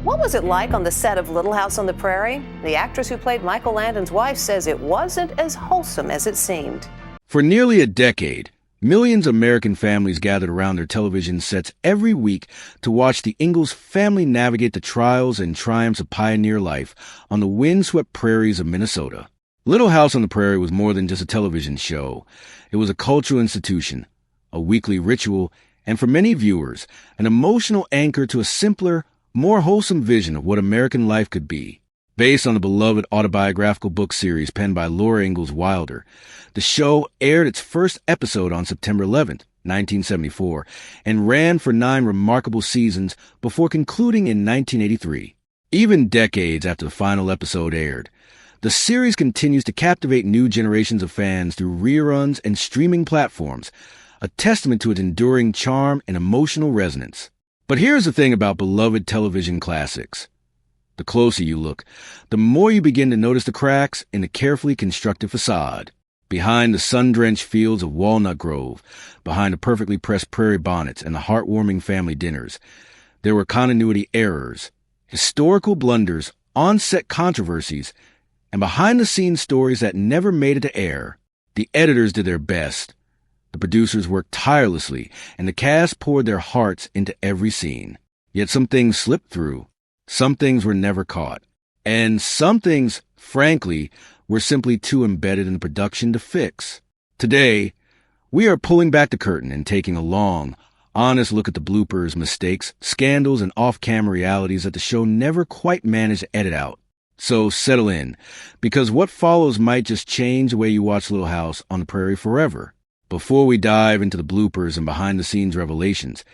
What was it like on the set of Little House on the Prairie? The actress who played Michael Landon's wife says it wasn't as wholesome as it seemed. For nearly a decade, millions of American families gathered around their television sets every week to watch the Ingalls family navigate the trials and triumphs of pioneer life on the windswept prairies of Minnesota. Little House on the Prairie was more than just a television show. It was a cultural institution, a weekly ritual, and for many viewers, an emotional anchor to a simpler, more wholesome vision of what American life could be. Based on the beloved autobiographical book series penned by Laura Ingalls Wilder, the show aired its first episode on September 11th, 1974, and ran for 9 remarkable seasons before concluding in 1983. Even decades after the final episode aired, the series continues to captivate new generations of fans through reruns and streaming platforms, a testament to its enduring charm and emotional resonance. But here's the thing about beloved television classics. The closer you look, the more you begin to notice the cracks in the carefully constructed facade. Behind the sun-drenched fields of Walnut Grove, behind the perfectly pressed prairie bonnets and the heartwarming family dinners, there were continuity errors, historical blunders, on-set controversies, and behind-the-scenes stories that never made it to air. The editors did their best. The producers worked tirelessly, and the cast poured their hearts into every scene. Yet some things slipped through. Some things were never caught. And some things, frankly, were simply too embedded in the production to fix. Today, we are pulling back the curtain and taking a long, honest look at the bloopers, mistakes, scandals, and off-camera realities that the show never quite managed to edit out. So settle in, because what follows might just change the way you watch Little House on the Prairie forever. Before we dive into the bloopers and behind-the-scenes revelations,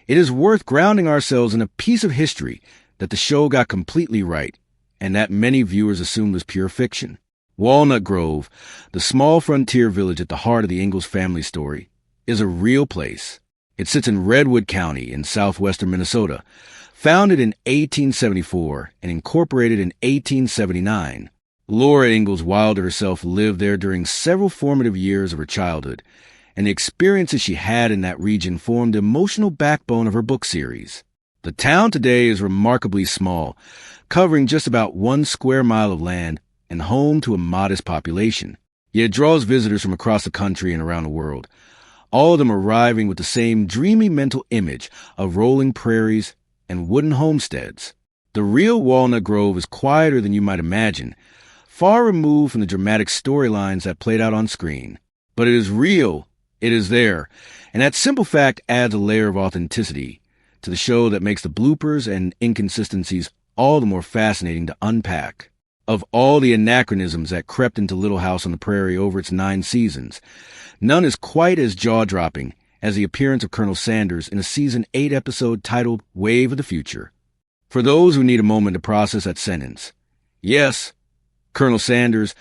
it is worth grounding ourselves in a piece of history that the show got completely right, and that many viewers assumed was pure fiction. Walnut Grove, the small frontier village at the heart of the Ingalls family story, is a real place. It sits in Redwood County in southwestern Minnesota, founded in 1874 and incorporated in 1879. Laura Ingalls Wilder herself lived there during several formative years of her childhood, and the experiences she had in that region formed the emotional backbone of her book series. The town today is remarkably small, covering just about 1 square mile of land and home to a modest population. Yet it draws visitors from across the country and around the world, all of them arriving with the same dreamy mental image of rolling prairies and wooden homesteads. The real Walnut Grove is quieter than you might imagine, far removed from the dramatic storylines that played out on screen. But it is real, it is there, and that simple fact adds a layer of authenticity to the show that makes the bloopers and inconsistencies all the more fascinating to unpack. Of all the anachronisms that crept into Little House on the Prairie over its 9 seasons, none is quite as jaw-dropping as the appearance of Colonel Sanders in a Season 8 episode titled Wave of the Future. For those who need a moment to process that sentence, yes, Colonel Sanders,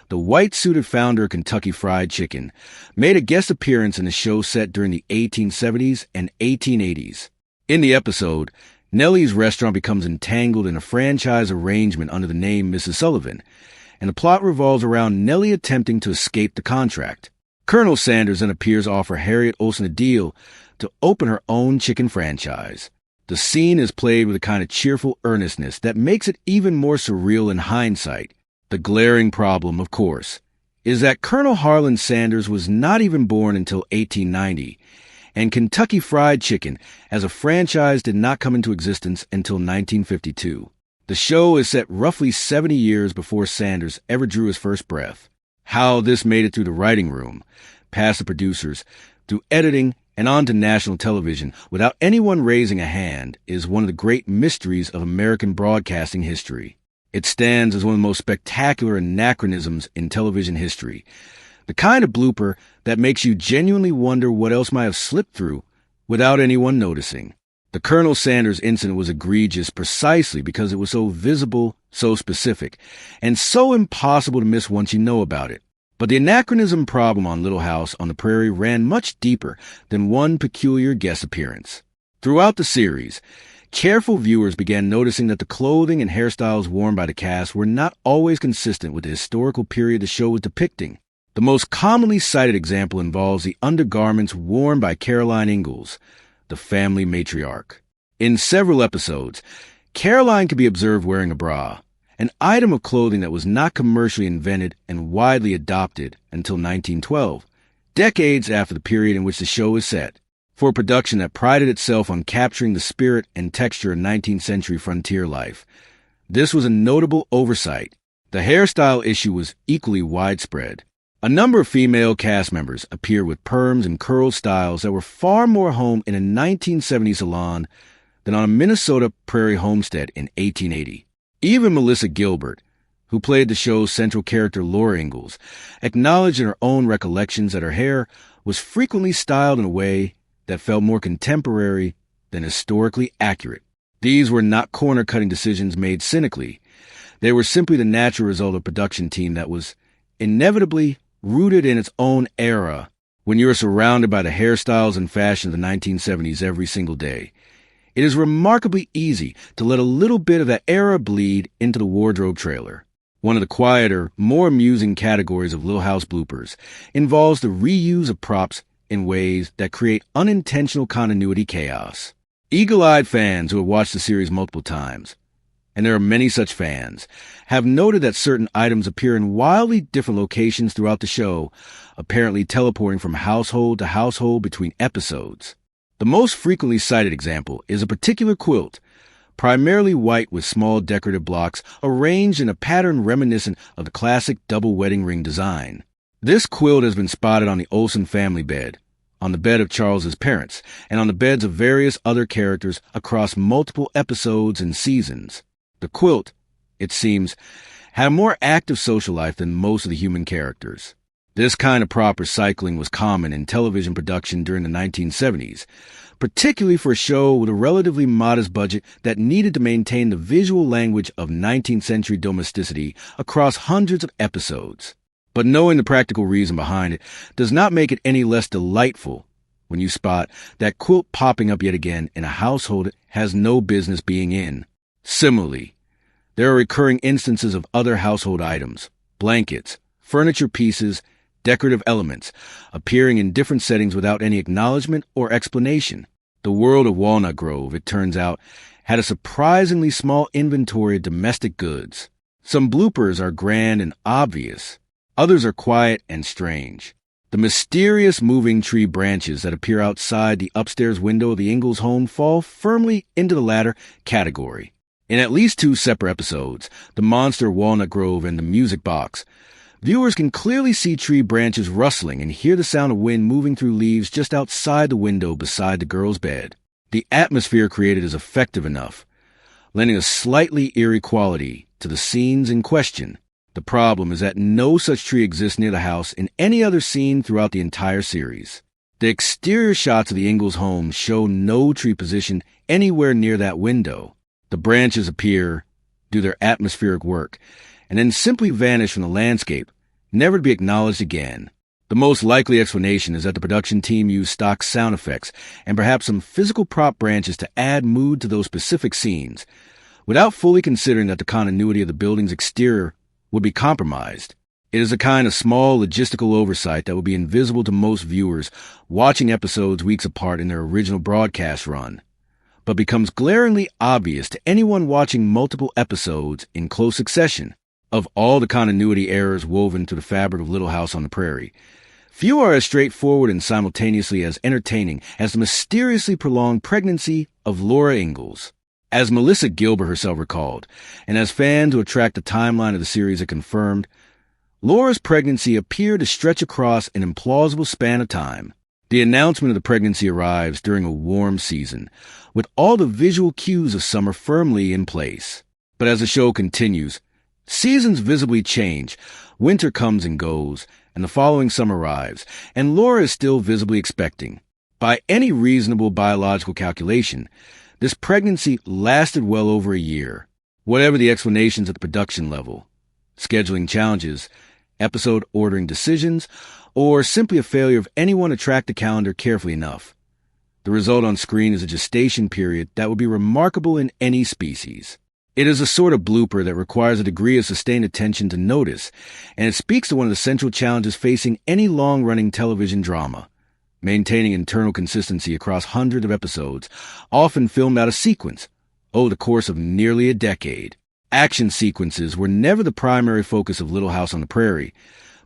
the white-suited founder of Kentucky Fried Chicken, made a guest appearance in a show set during the 1870s and 1880s. In the episode, Nellie's restaurant becomes entangled in a franchise arrangement under the name Mrs. Sullivan, and the plot revolves around Nellie attempting to escape the contract. Colonel Sanders then appears to offer Harriet Olsen a deal to open her own chicken franchise. The scene is played with a kind of cheerful earnestness that makes it even more surreal in hindsight. The glaring problem, of course, is that Colonel Harlan Sanders was not even born until 1890, and Kentucky Fried Chicken as a franchise did not come into existence until 1952. The show is set roughly 70 years before Sanders ever drew his first breath. How this made it through the writing room, past the producers, through editing, and onto national television without anyone raising a hand is one of the great mysteries of American broadcasting history. It stands as one of the most spectacular anachronisms in television history, the kind of blooper that makes you genuinely wonder what else might have slipped through without anyone noticing. The Colonel Sanders incident was egregious precisely because it was so visible, so specific, and so impossible to miss once you know about it. But the anachronism problem on Little House on the Prairie ran much deeper than one peculiar guest appearance. Throughout the series, careful viewers began noticing that the clothing and hairstyles worn by the cast were not always consistent with the historical period the show was depicting. The most commonly cited example involves the undergarments worn by Caroline Ingalls, the family matriarch. In several episodes, Caroline could be observed wearing a bra, an item of clothing that was not commercially invented and widely adopted until 1912, decades after the period in which the show is set, for a production that prided itself on capturing the spirit and texture of 19th century frontier life. This was a notable oversight. The hairstyle issue was equally widespread. A number of female cast members appeared with perms and curl styles that were far more home in a 1970s salon than on a Minnesota Prairie homestead in 1880. Even Melissa Gilbert, who played the show's central character Laura Ingalls, acknowledged in her own recollections that her hair was frequently styled in a way that felt more contemporary than historically accurate. These were not corner-cutting decisions made cynically. They were simply the natural result of a production team that was inevitably rooted in its own era. When you are surrounded by the hairstyles and fashion of the 1970s every single day, it is remarkably easy to let a little bit of that era bleed into the wardrobe trailer. One of the quieter, more amusing categories of Little House bloopers involves the reuse of props in ways that create unintentional continuity chaos. Eagle-eyed fans who have watched the series multiple times, and there are many such fans, have noted that certain items appear in wildly different locations throughout the show, apparently teleporting from household to household between episodes. The most frequently cited example is a particular quilt, primarily white with small decorative blocks arranged in a pattern reminiscent of the classic double wedding ring design. This quilt has been spotted on the Olsen family bed, on the bed of Charles's parents, and on the beds of various other characters across multiple episodes and seasons. The quilt, it seems, had a more active social life than most of the human characters. This kind of prop recycling was common in television production during the 1970s, particularly for a show with a relatively modest budget that needed to maintain the visual language of 19th century domesticity across hundreds of episodes. But knowing the practical reason behind it does not make it any less delightful when you spot that quilt popping up yet again in a household it has no business being in. Similarly, there are recurring instances of other household items, blankets, furniture pieces, decorative elements, appearing in different settings without any acknowledgement or explanation. The world of Walnut Grove, it turns out, had a surprisingly small inventory of domestic goods. Some bloopers are grand and obvious. Others are quiet and strange. The mysterious moving tree branches that appear outside the upstairs window of the Ingalls home fall firmly into the latter category. In at least 2 separate episodes, The Monster Walnut Grove and The Music Box, viewers can clearly see tree branches rustling and hear the sound of wind moving through leaves just outside the window beside the girl's bed. The atmosphere created is effective enough, lending a slightly eerie quality to the scenes in question. The problem is that no such tree exists near the house in any other scene throughout the entire series. The exterior shots of the Ingalls home show no tree position anywhere near that window. The branches appear, do their atmospheric work, and then simply vanish from the landscape, never to be acknowledged again. The most likely explanation is that the production team used stock sound effects and perhaps some physical prop branches to add mood to those specific scenes, without fully considering that the continuity of the building's exterior would be compromised. It is a kind of small logistical oversight that would be invisible to most viewers watching episodes weeks apart in their original broadcast run, but becomes glaringly obvious to anyone watching multiple episodes in close succession. Of all the continuity errors woven through the fabric of Little House on the Prairie, few are as straightforward and simultaneously as entertaining as the mysteriously prolonged pregnancy of Laura Ingalls. As Melissa Gilbert herself recalled, and as fans who tracked the timeline of the series have confirmed, Laura's pregnancy appeared to stretch across an implausible span of time. The announcement of the pregnancy arrives during a warm season, with all the visual cues of summer firmly in place. But as the show continues, seasons visibly change, winter comes and goes, and the following summer arrives, and Laura is still visibly expecting. By any reasonable biological calculation, this pregnancy lasted well over a year. Whatever the explanations at the production level, scheduling challenges, episode ordering decisions, or simply a failure of anyone to track the calendar carefully enough, the result on screen is a gestation period that would be remarkable in any species. It is a sort of blooper that requires a degree of sustained attention to notice, and it speaks to one of the central challenges facing any long-running television drama: maintaining internal consistency across hundreds of episodes, often filmed out of sequence, over the course of nearly a decade. Action sequences were never the primary focus of Little House on the Prairie,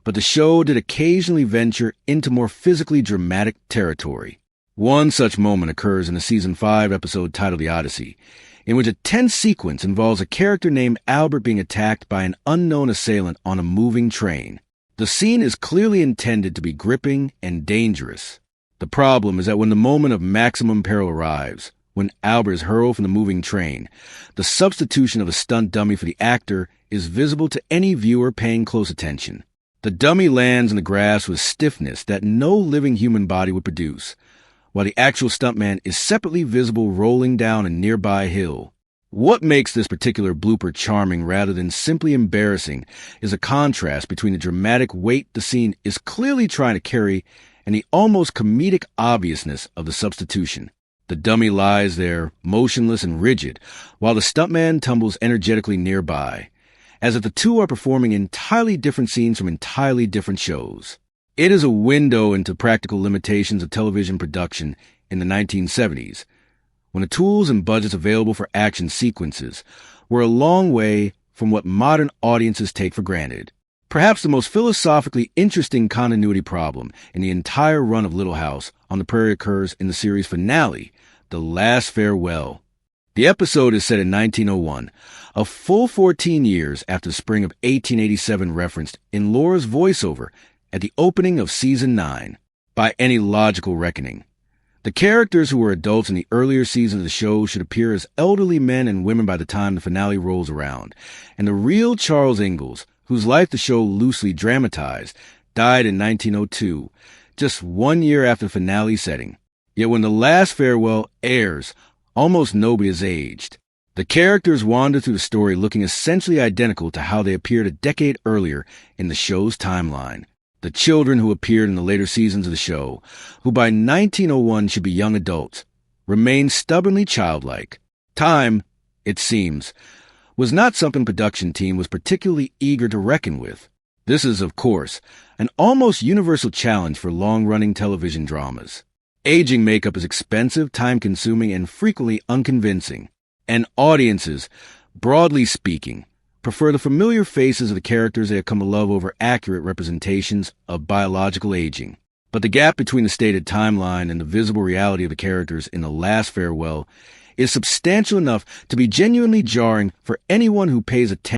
but the show did occasionally venture into more physically dramatic territory. One such moment occurs in the Season 5 episode titled The Odyssey, in which a tense sequence involves a character named Albert being attacked by an unknown assailant on a moving train. The scene is clearly intended to be gripping and dangerous. The problem is that when the moment of maximum peril arrives, when Albert is hurled from the moving train, the substitution of a stunt dummy for the actor is visible to any viewer paying close attention. The dummy lands in the grass with stiffness that no living human body would produce, while the actual stuntman is separately visible rolling down a nearby hill. What makes this particular blooper charming rather than simply embarrassing is a contrast between the dramatic weight the scene is clearly trying to carry and the almost comedic obviousness of the substitution. The dummy lies there, motionless and rigid, while the stuntman tumbles energetically nearby, as if the two are performing entirely different scenes from entirely different shows. It is a window into practical limitations of television production in the 1970s, when the tools and budgets available for action sequences were a long way from what modern audiences take for granted. Perhaps the most philosophically interesting continuity problem in the entire run of Little House on the Prairie occurs in the series finale, The Last Farewell. The episode is set in 1901, a full 14 years after the spring of 1887 referenced in Laura's voiceover at the opening of Season 9. By any logical reckoning, the characters who were adults in the earlier seasons of the show should appear as elderly men and women by the time the finale rolls around, and the real Charles Ingalls, whose life the show loosely dramatized, died in 1902, just 1 year after the finale setting. Yet when The Last Farewell airs, almost nobody is aged. The characters wander through the story looking essentially identical to how they appeared a decade earlier in the show's timeline. The children who appeared in the later seasons of the show, who by 1901 should be young adults, remain stubbornly childlike. Time, it seems, was not something the production team was particularly eager to reckon with. This is, of course, an almost universal challenge for long-running television dramas. Aging makeup is expensive, time-consuming, and frequently unconvincing. And audiences, broadly speaking, prefer the familiar faces of the characters they have come to love over accurate representations of biological aging. But the gap between the stated timeline and the visible reality of the characters in The Last Farewell is substantial enough to be genuinely jarring for anyone who pays attention